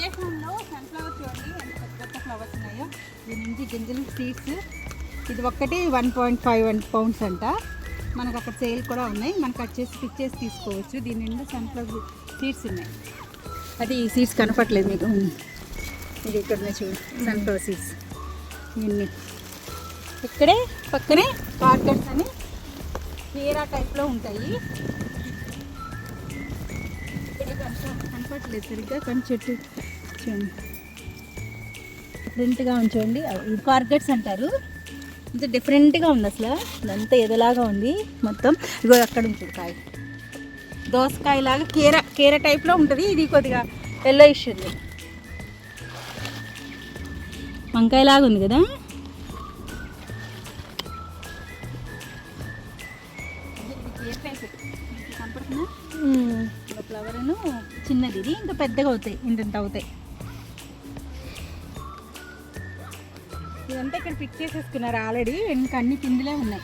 విదేశంలో సన్ఫ్లవర్ చూడండి ఎంత పెద్ద పెద్ద ఫ్లవర్స్ ఉన్నాయో. దీని నుంచి గింజలు సీడ్స్, ఇది ఒక్కటి 1.5 పౌండ్స్ అంట. మనకు అక్కడ సేల్ కూడా ఉన్నాయి, మనం కట్ చేసి పిక్ చేసి తీసుకోవచ్చు. దీని నిండా సన్ఫ్లవర్ సీడ్స్ ఉన్నాయి. అది ఈ సీడ్స్ కనపట్లేదు మీకు, ఇది ఇక్కడ చూడు సన్ఫ్లవర్ సీడ్స్. ఇవన్నీ ఇక్కడే పక్కనే కార్గట్స్ అని కీరా టైప్లో ఉంటాయి. ఇక్కడ కనపట్లేదు సరిగ్గా, కానీ చెట్టు చూడండి డిఫరెంట్గా ఉంచండి. ఇది కార్గట్స్ అంటారు. ఇంత డిఫరెంట్గా ఉంది అసలు, ఇదంతా ఎదలాగా ఉంది మొత్తం. ఇగో అక్కడ ఉంటుంది కాయ, దోసకాయలాగా కీర టైప్లో ఉంటుంది. ఇది కొద్దిగా ఎల్లోయిష్ ఉంది, వంకాయలాగా ఉంది కదా. కనపడుతుందా ఒక ఫ్లవర్ను చిన్నది, ఇది ఇంకా పెద్దగా అవుతాయి, ఇంత అవుతాయి. ఇదంతా ఇక్కడ పిక్ చేసేసుకున్నారు ఆల్రెడీ, ఇంకా అన్ని కిందలే ఉన్నాయి.